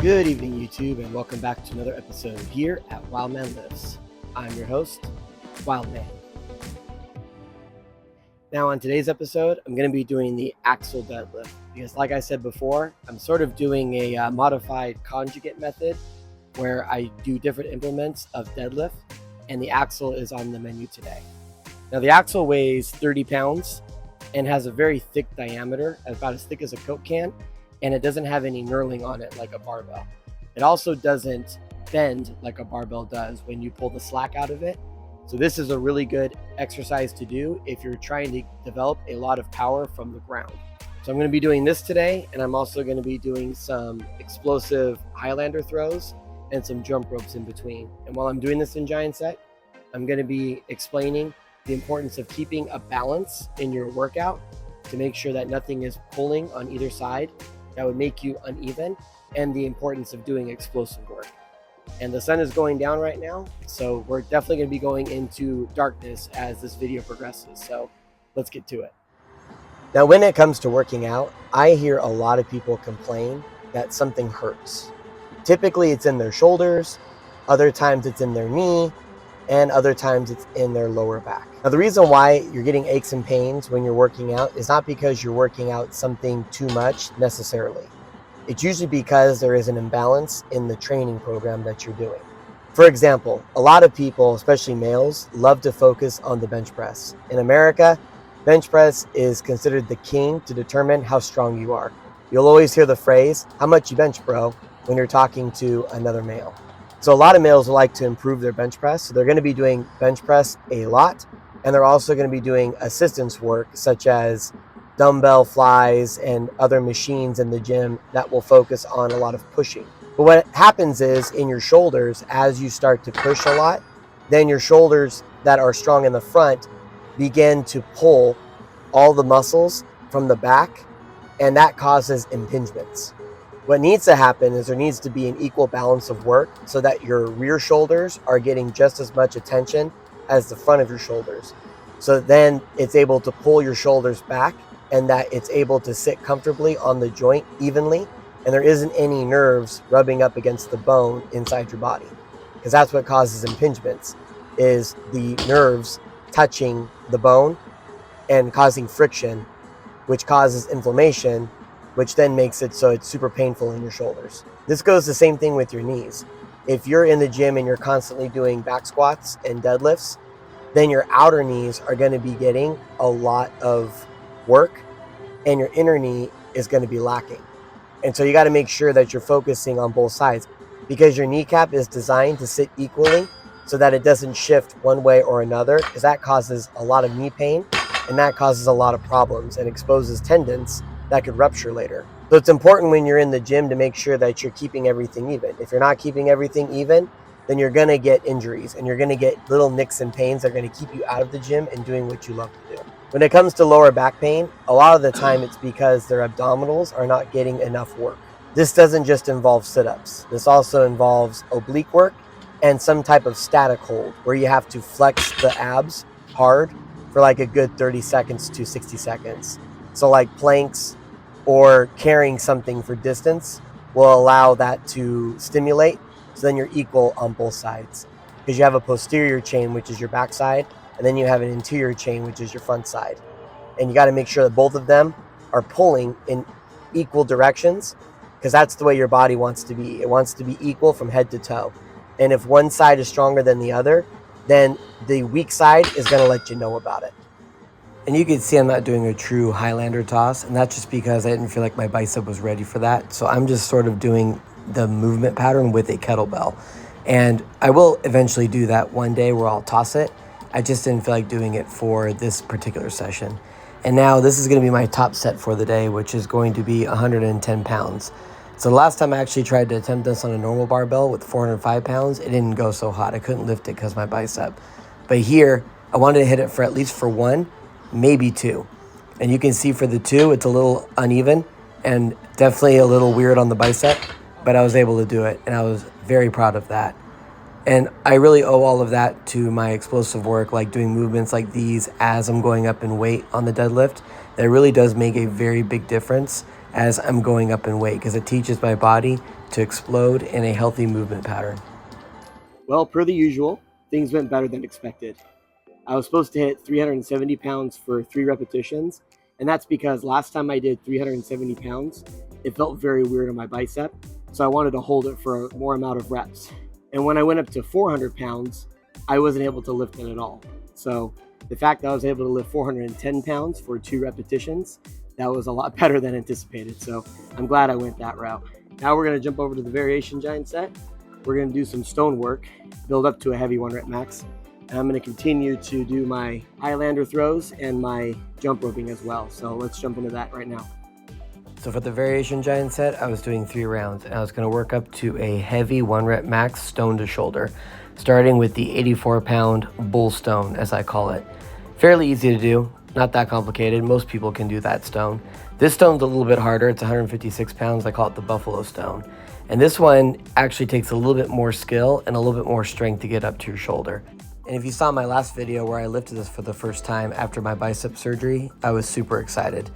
Good evening, YouTube, and welcome back to another episode here at WILDMAN Lifts. I'm your host, WILDMAN. Now, on today's episode, I'm going to be doing the axle deadlift because, like I said before, I'm sort of doing a modified conjugate method where I do different implements of deadlift, and the axle is on the menu today. Now, the axle weighs 30 pounds and has a very thick diameter, about as thick as a Coke can, and it doesn't have any knurling on it like a barbell. It also doesn't bend like a barbell does when you pull the slack out of it. So this is a really good exercise to do if you're trying to develop a lot of power from the ground. So I'm going to be doing this today, and I'm also going to be doing some explosive Highlander throws and some jump ropes in between. And while I'm doing this in giant set, I'm going to be explaining the importance of keeping a balance in your workout to make sure that nothing is pulling on either side that would make you uneven, and the importance of doing explosive work. And the sun is going down right now, so we're definitely going to be going into darkness as this video progresses. So let's get to it. Now, when it comes to working out, I hear a lot of people complain that something hurts. Typically it's in their shoulders, other times it's in their knee, and other times it's in their lower back. Now, the reason why you're getting aches and pains when you're working out is not because you're working out something too much necessarily. It's usually because there is an imbalance in the training program that you're doing. For example, a lot of people, especially males, love to focus on the bench press. In America, bench press is considered the king to determine how strong you are. You'll always hear the phrase, "How much you bench, bro?" when you're talking to another male. So a lot of males like to improve their bench press. So they're going to be doing bench press a lot. And they're also going to be doing assistance work such as dumbbell flies and other machines in the gym that will focus on a lot of pushing. But what happens is in your shoulders, as you start to push a lot, then your shoulders that are strong in the front begin to pull all the muscles from the back, and that causes impingements. What needs to happen is there needs to be an equal balance of work so that your rear shoulders are getting just as much attention as the front of your shoulders. So then it's able to pull your shoulders back and that it's able to sit comfortably on the joint evenly, and there isn't any nerves rubbing up against the bone inside your body. Because that's what causes impingements, is the nerves touching the bone and causing friction, which causes inflammation, which then makes it so it's super painful in your shoulders. This goes the same thing with your knees. If you're in the gym and you're constantly doing back squats and deadlifts, then your outer knees are going to be getting a lot of work and your inner knee is going to be lacking. And so you got to make sure that you're focusing on both sides, because your kneecap is designed to sit equally so that it doesn't shift one way or another, because that causes a lot of knee pain and that causes a lot of problems and exposes tendons that could rupture later. So it's important when you're in the gym to make sure that you're keeping everything even. If you're not keeping everything even, then you're gonna get injuries and you're gonna get little nicks and pains that are gonna keep you out of the gym and doing what you love to do. When it comes to lower back pain, a lot of the time it's because their abdominals are not getting enough work. This doesn't just involve sit-ups. This also involves oblique work and some type of static hold where you have to flex the abs hard for like a good 30 seconds to 60 seconds. So like planks or carrying something for distance will allow that to stimulate. So then you're equal on both sides, because you have a posterior chain, which is your back side, and then you have an interior chain, which is your front side. And you got to make sure that both of them are pulling in equal directions, because that's the way your body wants to be. It wants to be equal from head to toe. And if one side is stronger than the other, then the weak side is going to let you know about it. And you can see I'm not doing a true Highlander toss, and that's just because I didn't feel like my bicep was ready for that. So I'm just sort of doing the movement pattern with a kettlebell. And I will eventually do that one day where I'll toss it. I just didn't feel like doing it for this particular session. And now this is going to be my top set for the day, which is going to be 110 pounds. So the last time I actually tried to attempt this on a normal barbell with 405 pounds, it didn't go so hot. I couldn't lift it because of my bicep. But here, I wanted to hit it for at least for one, maybe two. And you can see for the two, it's a little uneven and definitely a little weird on the bicep, but I was able to do it and I was very proud of that. And I really owe all of that to my explosive work, like doing movements like these as I'm going up in weight on the deadlift. That really does make a very big difference as I'm going up in weight, because it teaches my body to explode in a healthy movement pattern. Well, per the usual, things went better than expected. I was supposed to hit 370 pounds for 3 repetitions, and that's because last time I did 370 pounds, it felt very weird on my bicep, so I wanted to hold it for a more amount of reps. And when I went up to 400 pounds, I wasn't able to lift it at all. So the fact that I was able to lift 410 pounds for 2 repetitions, that was a lot better than anticipated. So I'm glad I went that route. Now we're gonna jump over to the variation giant set. We're gonna do some stone work, build up to a heavy 1 rep max. And I'm gonna continue to do my Highlander throws and my jump roping as well. So let's jump into that right now. So for the variation giant set, I was doing 3 rounds, and I was gonna work up to a heavy 1 rep max stone to shoulder, starting with the 84-pound bull stone, as I call it. Fairly easy to do, not that complicated. Most people can do that stone. This stone's a little bit harder. It's 156 pounds. I call it the buffalo stone. And this one actually takes a little bit more skill and a little bit more strength to get up to your shoulder. And if you saw my last video where I lifted this for the first time after my bicep surgery, I was super excited.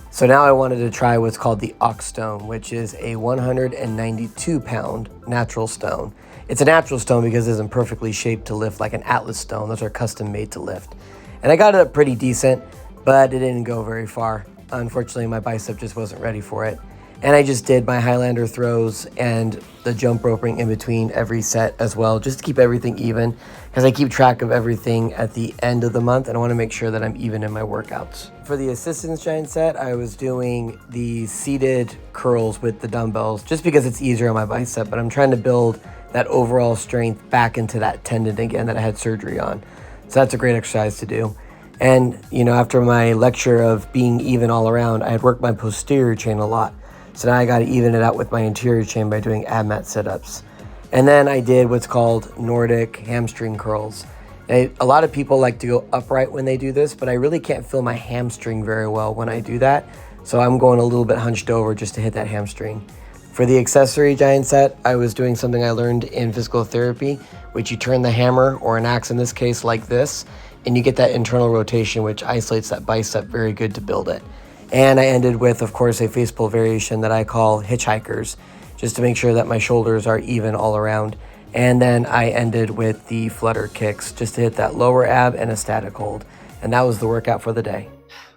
So now I wanted to try what's called the ox stone, which is a 192-pound natural stone. It's a natural stone because it isn't perfectly shaped to lift like an Atlas stone. Those are custom made to lift. And I got it up pretty decent, but it didn't go very far. Unfortunately, my bicep just wasn't ready for it. And I just did my Highlander throws and the jump roping in between every set as well, just to keep everything even, because I keep track of everything at the end of the month, and I want to make sure that I'm even in my workouts. For the assistance giant set, I was doing the seated curls with the dumbbells, just because it's easier on my bicep, but I'm trying to build that overall strength back into that tendon again that I had surgery on. So that's a great exercise to do. And, you know, after my lecture of being even all around, I had worked my posterior chain a lot. So now I got to even it out with my interior chain by doing ab mat sit-ups. And then I did what's called Nordic hamstring curls. A lot of people like to go upright when they do this, but I really can't feel my hamstring very well when I do that. So I'm going a little bit hunched over just to hit that hamstring. For the accessory giant set, I was doing something I learned in physical therapy, which you turn the hammer, or an axe in this case, like this, and you get that internal rotation, which isolates that bicep very good to build it. And I ended with, of course, a face pull variation that I call hitchhikers, just to make sure that my shoulders are even all around. And then I ended with the flutter kicks, just to hit that lower ab and a static hold. And that was the workout for the day.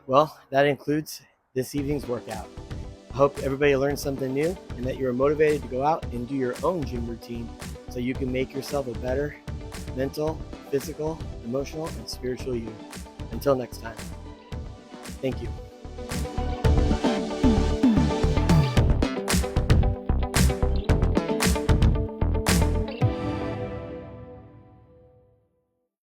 Well, that includes this evening's workout. I hope everybody learned something new and that you're motivated to go out and do your own gym routine so you can make yourself a better mental, physical, emotional, and spiritual you. Until next time, thank you.